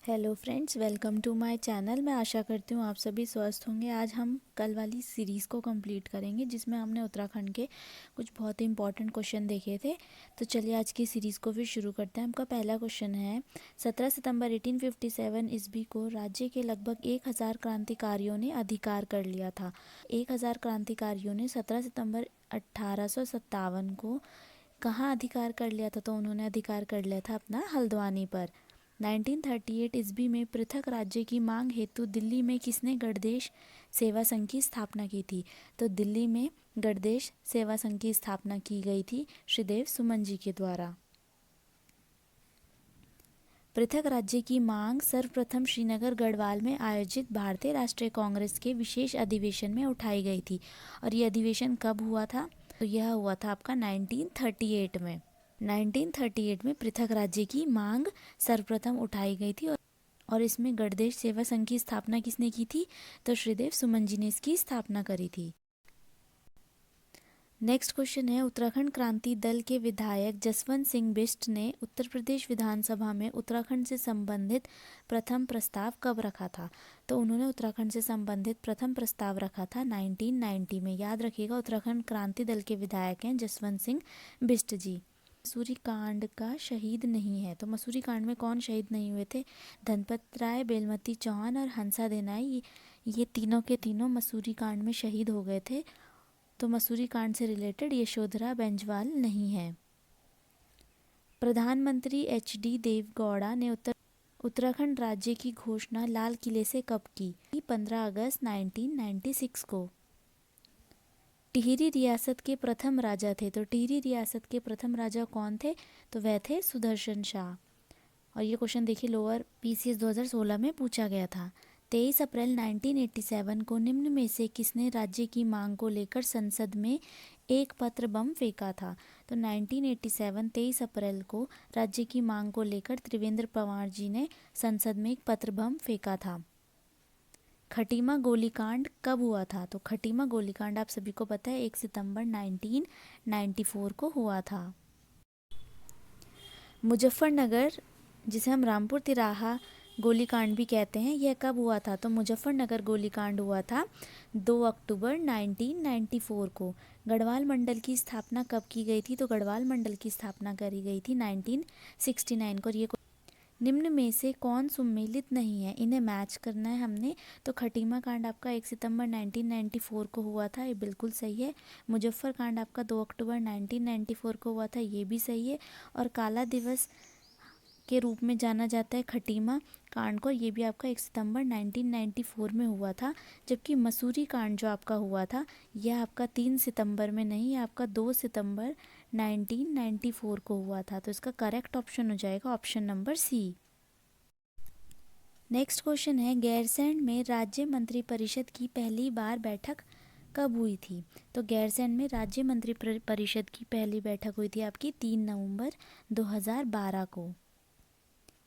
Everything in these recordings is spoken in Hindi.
Hello friends, welcome to my channel. मैं आशा करती हूँ आप सभी स्वस्थ होंगे। आज हम कल वाली सीरीज़ को कंप्लीट करेंगे जिसमें हमने उत्तराखंड के कुछ बहुत ही इंपॉर्टेंट क्वेश्चन देखे थे। तो चलिए आज की सीरीज़ को फिर शुरू करते हैं। आपका पहला क्वेश्चन है, 17 सितंबर 1857 ईस्वी को राज्य के लगभग 1000 क्रांतिकारियों ने अधिकार कर लिया था। 1000 क्रांतिकारियों ने 17 सितंबर 1857 को कहाँ अधिकार कर लिया था? तो उन्होंने अधिकार कर लिया था अपना हल्द्वानी पर। 1938 ईस्वी में पृथक राज्य की मांग हेतु दिल्ली में किसने गणदेश सेवा संघ की स्थापना की थी? तो दिल्ली में गणदेश सेवा संघ की स्थापना की गई थी श्रीदेव सुमन जी के द्वारा। पृथक राज्य की मांग सर्वप्रथम श्रीनगर गढ़वाल में आयोजित भारतीय राष्ट्रीय कांग्रेस के विशेष अधिवेशन में उठाई गई थी। और ये अधिवेशन कब हुआ था? तो यह हुआ था आपका 1938 में। 1938 में पृथक राज्य की मांग सर्वप्रथम उठाई गई थी और इसमें गणदेश सेवा संघ की स्थापना किसने की थी? तो श्रीदेव सुमन जी ने इसकी स्थापना करी थी। नेक्स्ट क्वेश्चन है, उत्तराखंड क्रांति दल के विधायक जसवंत सिंह बिष्ट ने उत्तर प्रदेश विधानसभा में उत्तराखंड से संबंधित प्रथम प्रस्ताव कब रखा था? तो उन्होंने उत्तराखंड से संबंधित प्रथम प्रस्ताव रखा था 1990 में। याद रखिएगा, उत्तराखंड क्रांति दल के विधायक हैं जसवंत सिंह बिष्ट जी। मसूरी कांड का शहीद नहीं है, तो मसूरी कांड में कौन शहीद नहीं हुए थे? धनपत राय, बेलमती चौहान और हंसा देनाई, ये तीनों के तीनों मसूरी कांड में शहीद हो गए थे। तो मसूरी कांड से रिलेटेड यशोधरा बेंजवाल नहीं है। प्रधानमंत्री एच.डी. देवगौड़ा ने उत्तराखंड राज्य की घोषणा लाल किले से कब की? 15 अगस्त 1996 को। टिहरी रियासत के प्रथम राजा थे, तो टिहरी रियासत के प्रथम राजा कौन थे? तो वह थे सुदर्शन शाह। और ये क्वेश्चन देखिए लोअर पीसीएस 2016 में पूछा गया था। 23 अप्रैल 1987 को निम्न में से किसने राज्य की मांग को लेकर संसद में एक पत्र बम फेंका था? तो 1987 23 अप्रैल को राज्य की मांग को लेकर त्रिवेंद्र पंवार जी ने संसद में एक पत्र बम फेंका था। खटीमा गोलीकांड कब हुआ था? तो खटीमा गोलीकांड आप सभी को पता है 1 सितंबर 1994 को हुआ था। मुजफ्फरनगर, जिसे हम रामपुर तिराहा गोलीकांड भी कहते हैं, यह कब हुआ था? तो मुजफ्फरनगर गोलीकांड हुआ था 2 अक्टूबर 1994 को। गढ़वाल मंडल की स्थापना कब की गई थी? तो गढ़वाल मंडल की स्थापना करी गई थी 1969 को। ये निम्न में से कौन सुमेलित नहीं है? इन्हें मैच करना है हमने। तो खटीमा कांड आपका 1 सितंबर 1994 को हुआ था, ये बिल्कुल सही है। मुजफ्फर कांड आपका 2 अक्टूबर 1994 को हुआ था, ये भी सही है। और काला दिवस के रूप में जाना जाता है खटीमा कांड को, ये भी आपका 1 सितंबर 1994 में हुआ था। जबकि मसूरी कांड जो आपका हुआ था यह आपका 3 सितंबर में नहीं, यह आपका 2 सितंबर 1994 को हुआ था। तो इसका करेक्ट ऑप्शन हो जाएगा option number C. Next question है, गैरसैंण में राज्य मंत्रिपरिषद की पहली बार बैठक कब हुई थी? तो गैरसैंण में राज्य मंत्रिपरिषद की पहली बैठक हुई थी आपकी 3 नवंबर 2012 को।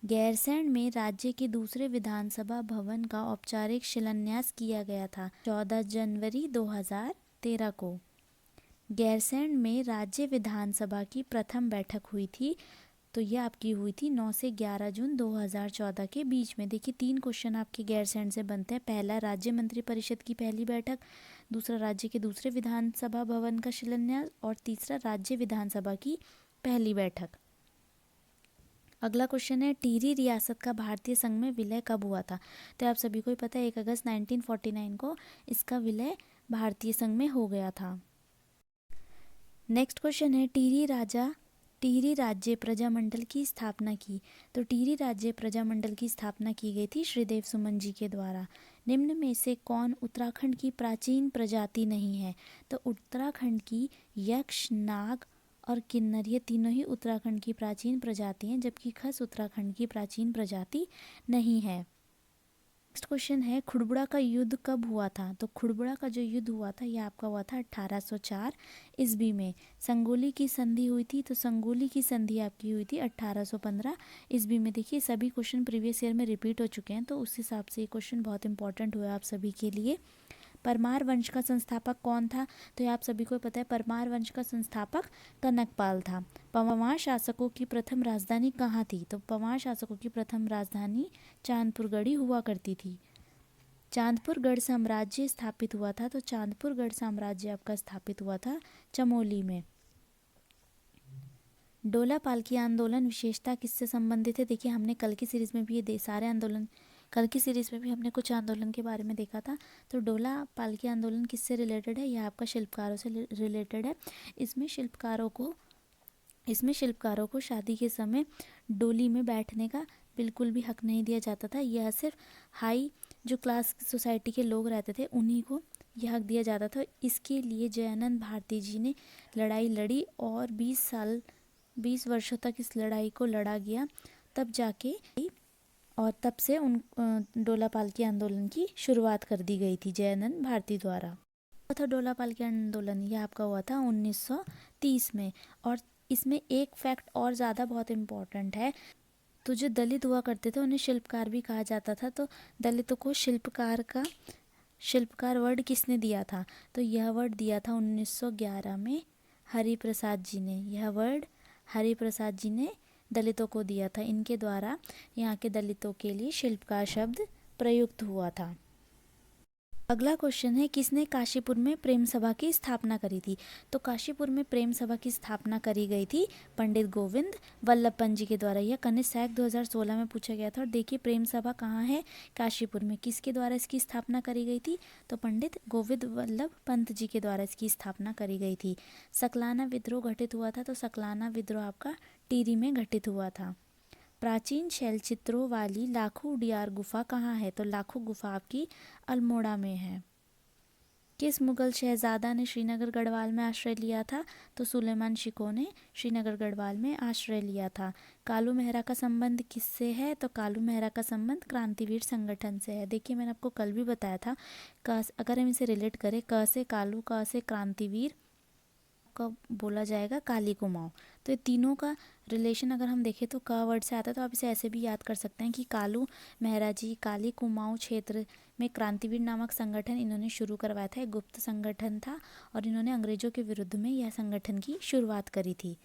गैरसैंण में राज्य के दूसरे विधानसभा भवन का औपचारिक शिलान्यास किया गया था 14 जनवरी 2013 को। गैरसैंण में राज्य विधानसभा की प्रथम बैठक हुई थी, तो यह आपकी हुई थी 9 से 11 जून 2014 के बीच में। देखिए 3 क्वेश्चन आपके गैरसैंण से बनते हैं। पहला, राज्य मंत्रिपरिषद की पहली बैठक। दूसरा, राज्य के दूसरे विधानसभा भवन का शिलान्यास। और तीसरा, राज्य विधानसभा की पहली बैठक। अगला क्वेश्चन है, टिहरी रियासत का भारतीय संघ में विलय कब हुआ था? तो आप सभी को ही पता है 1 अगस्त 1949 को इसका विलय भारतीय संघ में हो गया था। नेक्स्ट क्वेश्चन है, टिहरी राज्य प्रजामंडल की स्थापना की? तो टिहरी राज्य प्रजामंडल की स्थापना की गई थी श्रीदेव सुमन जी के द्वारा। निम्न में से कौन उत्तराखंड की प्राचीन प्रजाति नहीं है? तो उत्तराखंड की यक्ष, नाग और किन्नर, ये तीनों ही उत्तराखंड की प्राचीन प्रजाति हैं, जबकि खस उत्तराखंड की प्राचीन प्रजाति नहीं है। नेक्स्ट क्वेश्चन है, खुड़बुड़ा का युद्ध कब हुआ था? तो खुड़बुड़ा का जो युद्ध हुआ था यह आपका हुआ था 1804 ईस्वी में। संगोली की संधि हुई थी, तो संगोली की संधि आपकी हुई थी 1815 ईस्वी में। देखिए सभी क्वेश्चन प्रीवियस ईयर में रिपीट हो चुके हैं, तो उस हिसाब से ये क्वेश्चन बहुत इंपॉर्टेंट हुआ आप सभी के लिए। परमार वंश का संस्थापक कौन था? तो ये आप सभी को पता है, परमार वंश का संस्थापक कनकपाल था। पंवार शासकों की प्रथम राजधानी कहाँ थी? तो पंवार शासकों की प्रथम राजधानी चांदपुरगढ़ी हुआ करती थी। चांदपुरगढ़ साम्राज्य स्थापित हुआ था, तो चांदपुरगढ़ साम्राज्य आपका स्थापित हुआ था चमोली में। डोला पालकी आंदोलन विशेषता किससे संबंधित है? देखिए हमने कल की सीरीज में भी ये सारे आंदोलन, कल की सीरीज में भी हमने कुछ आंदोलन के बारे में देखा था। तो डोला पालकी आंदोलन किससे रिलेटेड है? यह आपका शिल्पकारों से रिलेटेड है। इसमें शिल्पकारों को शादी के समय डोली में बैठने का बिल्कुल भी हक नहीं दिया जाता था। यह सिर्फ हाई जो क्लास सोसाइटी के लोग रहते थे उन्हीं को यह हक दिया जाता था। इसके लिए जयानंद भारती जी ने लड़ाई लड़ी और 20 वर्षों तक इस लड़ाई को लड़ा गया। तब जाके और तब से डोला पालकी आंदोलन की शुरुआत कर दी गई थी जयानंद भारती द्वारा। था डोला पालकी आंदोलन यह आपका हुआ था 1930 में। और इसमें एक फैक्ट और ज़्यादा बहुत इम्पोर्टेंट है, तो जो दलित हुआ करते थे उन्हें शिल्पकार भी कहा जाता था। तो दलितों को शिल्पकार वर्ड किसने दिया था? तो यह वर्ड दिया था 1911 में हरिप्रसाद जी ने। यह वर्ड हरिप्रसाद जी ने दलितों को दिया था। इनके द्वारा यहाँ के दलितों के लिए शिल्पकार शब्द प्रयुक्त हुआ था। अगला क्वेश्चन है, किसने काशीपुर में प्रेम सभा की स्थापना करी थी? तो काशीपुर में प्रेम सभा की स्थापना करी गई थी पंडित गोविंद वल्लभ पंत जी के द्वारा। यह कनिष्ठ सैक 2016 में पूछा गया था। और देखिए प्रेम सभा कहाँ है? काशीपुर में। किसके द्वारा इसकी स्थापना करी गई थी? तो पंडित गोविंद वल्लभ पंत जी के द्वारा इसकी स्थापना करी गई थी। सकलाना विद्रोह घटित हुआ था, तो सकलाना विद्रोह आपका टिहरी में घटित हुआ था। प्राचीन शैलचित्रों वाली लाखों उडियार गुफा कहाँ है? तो लाखों गुफा आपकी अल्मोड़ा में है। किस मुगल शहजादा ने श्रीनगर गढ़वाल में आश्रय लिया था? तो सुलेमान शिकोह ने श्रीनगर गढ़वाल में आश्रय लिया था। कालू मेहरा का संबंध किससे है? तो कालू मेहरा का संबंध क्रांतिवीर संगठन से है। देखिए मैंने आपको कल भी बताया था, अगर हम इसे रिलेट करें, क से कालू, क से क्रांतिवीर, का बोला जाएगा काली कुमाऊं। तो ये तीनों का रिलेशन अगर हम देखें तो क वर्ड से आता है। तो आप इसे ऐसे भी याद कर सकते हैं कि कालू मेहरा जी काली कुमाऊं क्षेत्र में क्रांतिवीर नामक संगठन इन्होंने शुरू करवाया था। एक गुप्त संगठन था और इन्होंने अंग्रेजों के विरुद्ध में यह संगठन की शुरुआत करी थी।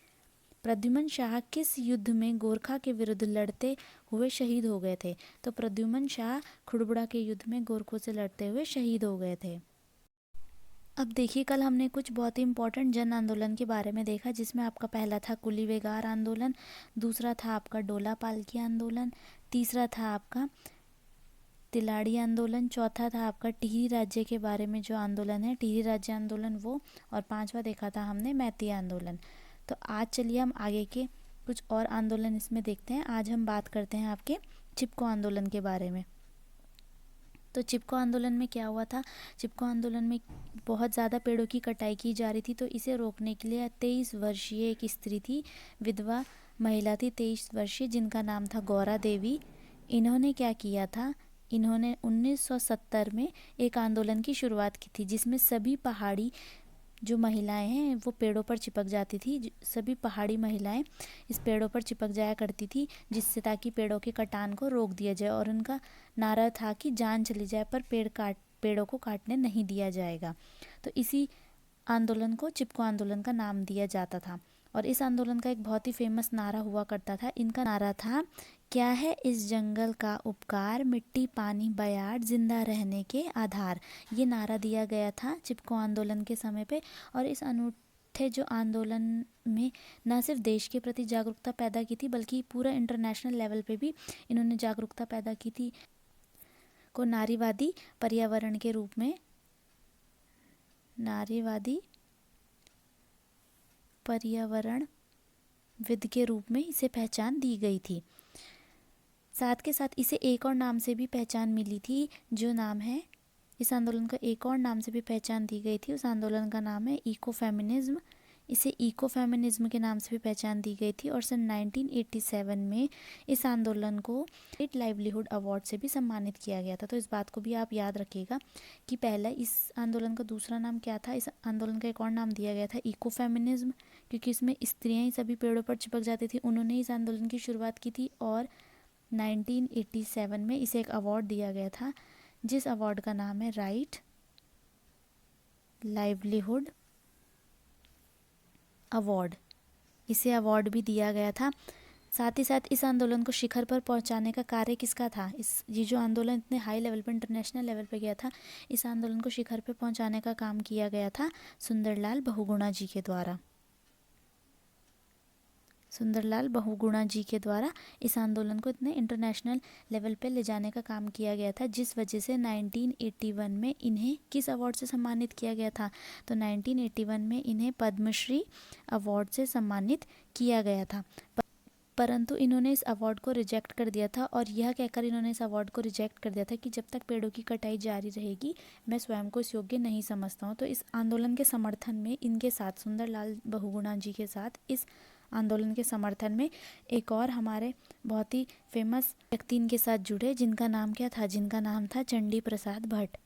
प्रद्युमन शाह किस युद्ध में गोरखा के विरुद्ध लड़ते हुए शहीद हो गए थे? तो प्रद्युमन शाह खुड़बुड़ा के युद्ध में गोरखों से लड़ते हुए शहीद हो गए थे। अब देखिए कल हमने कुछ बहुत ही इंपॉर्टेंट जन आंदोलन के बारे में देखा, जिसमें आपका पहला था कुली बेगार आंदोलन, दूसरा था आपका डोला पालकी आंदोलन, तीसरा था आपका तिलाड़ी आंदोलन, चौथा था आपका टिहरी राज्य के बारे में जो आंदोलन है टिहरी राज्य आंदोलन वो, और पांचवा देखा था हमने मैती आंदोलन। तो आज चलिए हम आगे के कुछ और आंदोलन इसमें देखते हैं। आज हम बात करते हैं आपके चिपको आंदोलन के बारे में। तो चिपको आंदोलन में क्या हुआ था? चिपको आंदोलन में बहुत ज़्यादा पेड़ों की कटाई की जा रही थी, तो इसे रोकने के लिए 23 वर्षीय एक स्त्री थी, विधवा महिला थी 23 वर्षीय, जिनका नाम था गौरा देवी। इन्होंने क्या किया था? इन्होंने 1970 में एक आंदोलन की शुरुआत की थी, जिसमें सभी पहाड़ी जो महिलाएं हैं वो पेड़ों पर चिपक जाती थी। सभी पहाड़ी महिलाएं इस पेड़ों पर चिपक जाया करती थी, जिससे ताकि पेड़ों के कटान को रोक दिया जाए। और उनका नारा था कि जान चली जाए पर पेड़ों को काटने नहीं दिया जाएगा। तो इसी आंदोलन को चिपको आंदोलन का नाम दिया जाता था। और इस आंदोलन का एक बहुत ही फेमस नारा हुआ करता था। इनका नारा था, क्या है इस जंगल का उपकार, मिट्टी पानी बयार जिंदा रहने के आधार। ये नारा दिया गया था चिपको आंदोलन के समय पे। और इस अनूठे जो आंदोलन में न सिर्फ देश के प्रति जागरूकता पैदा की थी, बल्कि पूरा इंटरनेशनल लेवल पे भी इन्होंने जागरूकता पैदा की थी। को नारीवादी पर्यावरण के रूप में, नारीवादी पर्यावरण विद के रूप में इसे पहचान दी गई थी। साथ के साथ इसे एक और नाम से भी पहचान मिली थी, जो नाम है, इस आंदोलन का एक और नाम से भी पहचान दी गई थी। उस आंदोलन का नाम है इको फेमिनिज्म। इसे इको फेमिनिज्म के नाम से भी पहचान दी गई थी। और सन 1987 में इस आंदोलन को स्टेट लाइवलीहुड अवार्ड से भी सम्मानित किया गया था। तो इस बात को भी आप याद रखिएगा कि पहला इस आंदोलन का दूसरा नाम क्या था। इस आंदोलन का एक और नाम दिया गया था इको फेमिनिज्म, क्योंकि इसमें स्त्रियाँ ही सभी पेड़ों पर चिपक जाती थी। उन्होंने इस आंदोलन की शुरुआत की थी और 1987 में इसे एक अवार्ड दिया गया था, जिस अवार्ड का नाम है राइट लाइवलीहुड अवार्ड, इसे अवार्ड भी दिया गया था। साथ ही साथ इस आंदोलन को शिखर पर पहुंचाने का कार्य किसका था? ये जो आंदोलन इतने हाई लेवल पर, इंटरनेशनल लेवल पर गया था, इस आंदोलन को शिखर पर पहुंचाने का काम किया गया था सुंदरलाल बहुगुणा जी के द्वारा। सुंदरलाल बहुगुणा जी के द्वारा इस आंदोलन को इतने इंटरनेशनल लेवल पे ले जाने का काम किया गया था, जिस वजह से 1981 में इन्हें किस अवार्ड से सम्मानित किया गया था? तो 1981 में इन्हें पद्मश्री अवार्ड से सम्मानित किया गया था। परंतु इन्होंने इस अवार्ड को रिजेक्ट कर दिया था, और यह कहकर इन्होंने इस अवार्ड को रिजेक्ट कर दिया था कि जब तक पेड़ों की कटाई जारी रहेगी मैं स्वयं को इस योग्य नहीं समझता हूँ। तो इस आंदोलन के समर्थन में इनके साथ, सुंदरलाल बहुगुणा जी के साथ, इस आंदोलन के समर्थन में एक और हमारे बहुत ही फेमस व्यक्ति इनके साथ जुड़े, जिनका नाम क्या था? जिनका नाम था चंडी प्रसाद भट्ट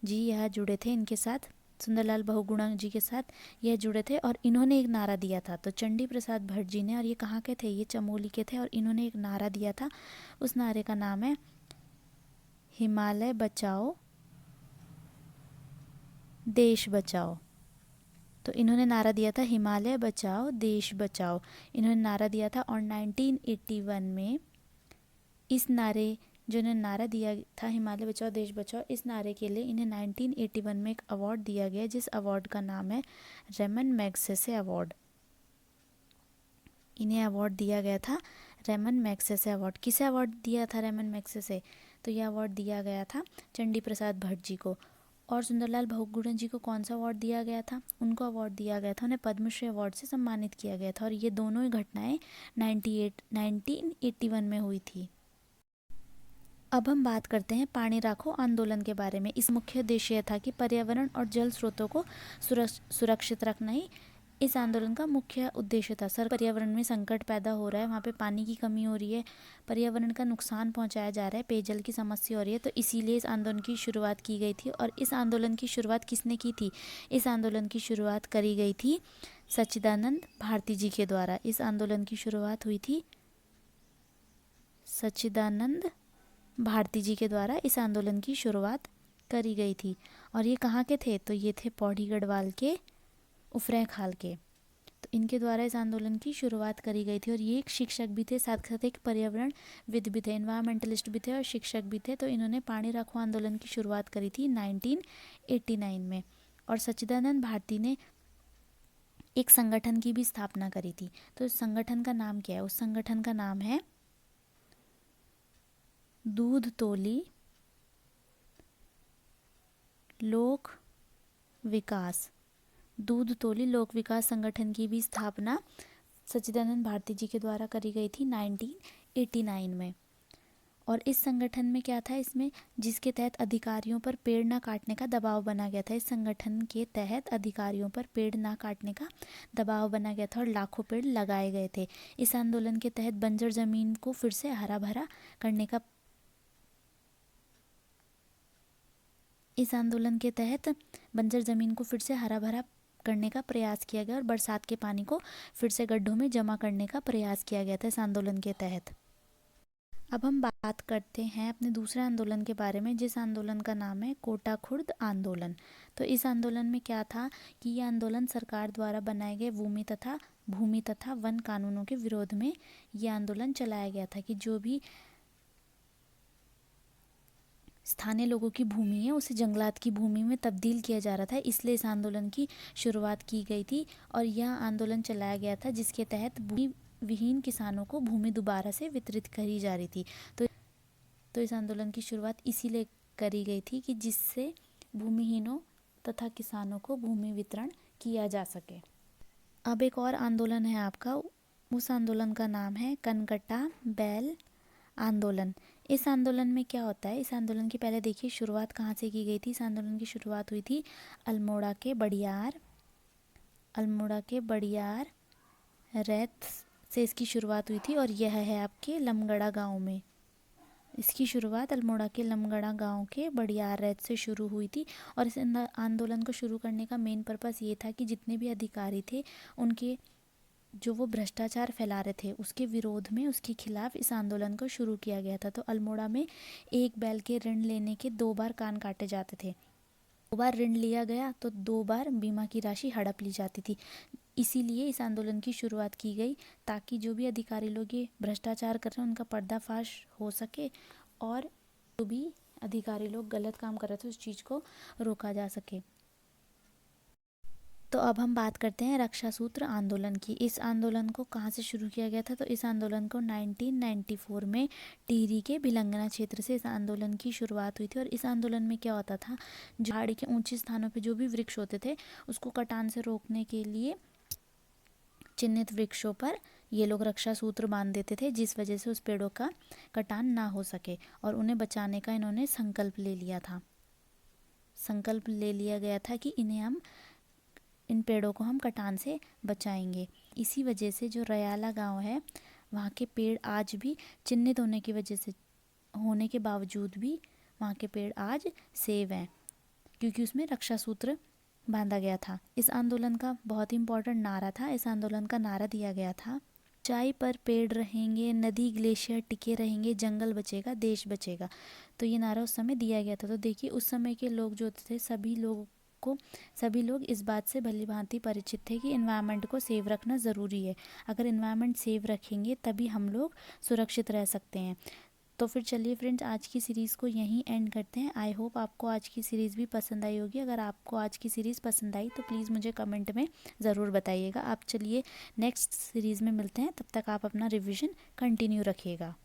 जी। यह जुड़े थे इनके साथ, सुंदरलाल बहुगुणा जी के साथ यह जुड़े थे, और इन्होंने एक नारा दिया था। तो चंडी प्रसाद भट्ट जी ने, और ये कहाँ के थे? ये चमोली के थे, और इन्होंने एक नारा दिया था। उस नारे का नाम है हिमालय बचाओ देश बचाओ। तो इन्होंने नारा दिया था हिमालय बचाओ देश बचाओ, इन्होंने नारा दिया था। और 1981 में इस नारे, जो इन्होंने नारा दिया था हिमालय बचाओ देश बचाओ, इस नारे के लिए इन्हें 1981 में एक अवार्ड दिया गया, जिस अवार्ड का नाम है रेमन मैग्सेसे अवार्ड। इन्हें अवार्ड दिया गया था रेमन मैग्सेसे अवार्ड। किसे अवार्ड दिया था रेमन मैग्सेसे? तो यह अवार्ड दिया गया था चंडी प्रसाद भट्ट जी को। और सुंदरलाल बहुगुणा जी को कौन सा अवार्ड दिया गया था? उनको अवार्ड दिया गया था, उन्हें पद्मश्री अवार्ड से सम्मानित किया गया था। और ये दोनों ही घटनाएं 1981 में हुई थी। अब हम बात करते हैं पानी राखो आंदोलन के बारे में। इस मुख्य उद्देश्य यह था कि पर्यावरण और जल स्रोतों को सुरक्षित रखना ही इस आंदोलन का मुख्य उद्देश्य था। सर, पर्यावरण में संकट पैदा हो रहा है, वहाँ पे पानी की कमी हो रही है, पर्यावरण का नुकसान पहुँचाया जा रहा है, पेयजल की समस्या हो रही है, तो इसीलिए इस आंदोलन की शुरुआत की गई थी। और इस आंदोलन की शुरुआत किसने की थी? इस आंदोलन की शुरुआत करी गई थी सच्चिदानंद भारती जी के द्वारा। इस आंदोलन की शुरुआत हुई थी सच्चिदानंद भारती जी के द्वारा, इस आंदोलन की शुरुआत करी गई थी। और ये कहाँ के थे? तो ये थे पौड़ी गढ़वाल के उफरैं खाल के। तो इनके द्वारा इस आंदोलन की शुरुआत करी गई थी। और ये एक शिक्षक भी थे, साथ साथ एक पर्यावरण विद भी थे, एनवायरमेंटलिस्ट भी थे और शिक्षक भी थे। तो इन्होंने पानी राखो आंदोलन की शुरुआत करी थी 1989 में। और सच्चिदानंद भारती ने एक संगठन की भी स्थापना करी थी। तो उस संगठन का नाम क्या है? उस संगठन का नाम है दूध तोली लोक विकास। दूध तोली लोक विकास संगठन की भी स्थापना सच्चिदानंद भारती जी के द्वारा करी गई थी 1989 में। और इस संगठन में क्या था? इसमें जिसके तहत अधिकारियों पर पेड़ ना काटने का दबाव बना गया था। इस संगठन के तहत अधिकारियों पर पेड़ ना काटने का दबाव बना गया था और लाखों पेड़ लगाए गए थे। इस आंदोलन के तहत बंजर जमीन को फिर से हरा भरा करने का इस आंदोलन के तहत बंजर ज़मीन को फिर से हरा भरा करने का प्रयास किया गया और बरसात के पानी को फिर से गड्ढों में जमा करने का प्रयास किया गया था इस आंदोलन के तहत। अब हम बात करते हैं अपने दूसरे आंदोलन के बारे में, जिस आंदोलन का नाम है कोटा खुर्द आंदोलन। तो इस आंदोलन में क्या था कि यह आंदोलन सरकार द्वारा बनाए गए भूमि तथा वन कानूनों के विरोध में यह आंदोलन चलाया गया था कि जो भी स्थानीय लोगों की भूमि है उसे जंगलात की भूमि में तब्दील किया जा रहा था, इसलिए इस आंदोलन की शुरुआत की गई थी। और यह आंदोलन चलाया गया था जिसके तहत भूमि विहीन किसानों को भूमि दोबारा से वितरित करी जा रही थी। तो इस आंदोलन की शुरुआत इसीलिए करी गई थी कि जिससे भूमिहीनों तथा किसानों को भूमि वितरण किया जा सके। अब एक और आंदोलन है आपका, उस आंदोलन का नाम है कनकटा बैल आंदोलन। इस आंदोलन में क्या होता है? इस आंदोलन की पहले देखिए शुरुआत कहाँ से की गई थी। इस आंदोलन की शुरुआत हुई थी अल्मोड़ा के बड़ियार रैत से इसकी शुरुआत हुई थी। और यह है आपके लमगड़ा गांव में। इसकी शुरुआत अल्मोड़ा के लमगड़ा गांव के बड़ियार रैत से शुरू हुई थी। और इस आंदोलन को शुरू करने का मेन पर्पस ये था कि जितने भी अधिकारी थे उनके जो वो भ्रष्टाचार फैला रहे थे उसके विरोध में, उसके खिलाफ इस आंदोलन को शुरू किया गया था। तो अल्मोड़ा में एक बैल के ऋण लेने के 2 बार कान काटे जाते थे। 2 बार ऋण लिया गया तो 2 बार बीमा की राशि हड़प ली जाती थी। इसीलिए इस आंदोलन की शुरुआत की गई, ताकि जो भी अधिकारी लोग ये भ्रष्टाचार कर रहे हैं उनका पर्दाफाश हो सके और जो भी अधिकारी लोग गलत काम कर रहे थे उस चीज़ को रोका जा सके। तो अब हम बात करते हैं रक्षा सूत्र आंदोलन की। इस आंदोलन को कहाँ से शुरू किया गया था? तो इस आंदोलन को 1994 में टिहरी के भिलंगना क्षेत्र से इस आंदोलन की शुरुआत हुई थी। और इस आंदोलन में क्या होता था, जो पहाड़ी के ऊंचे स्थानों पे जो भी वृक्ष होते थे उसको कटान से रोकने के लिए चिन्हित वृक्षों पर ये लोग रक्षा सूत्र बांध देते थे, जिस वजह से उस पेड़ों का कटान ना हो सके और उन्हें बचाने का इन्होंने संकल्प ले लिया था। संकल्प ले लिया गया था कि इन पेड़ों को हम कटान से बचाएंगे। इसी वजह से जो रयाला गांव है वहाँ के पेड़ आज भी चिन्हित होने के बावजूद भी वहाँ के पेड़ आज सेव हैं, क्योंकि उसमें रक्षा सूत्र बांधा गया था। इस आंदोलन का बहुत इम्पोर्टेंट नारा था। इस आंदोलन का नारा दिया गया था, ऊंचाई पर पेड़ रहेंगे, नदी ग्लेशियर टिके रहेंगे, जंगल बचेगा, देश बचेगा। तो ये नारा उस समय दिया गया था। तो देखिए उस समय के लोग जो थे सभी लोग इस बात से भली भांति परिचित थे कि इन्वायरमेंट को सेव रखना ज़रूरी है। अगर इन्वायरमेंट सेव रखेंगे तभी हम लोग सुरक्षित रह सकते हैं। तो फिर चलिए फ्रेंड्स, आज की सीरीज़ को यहीं एंड करते हैं। आई होप आपको आज की सीरीज़ भी पसंद आई होगी। अगर आपको आज की सीरीज़ पसंद आई तो प्लीज़ मुझे कमेंट में ज़रूर बताइएगा। आप चलिए नेक्स्ट सीरीज़ में मिलते हैं, तब तक आप अपना रिवीजन कंटिन्यू रखिएगा।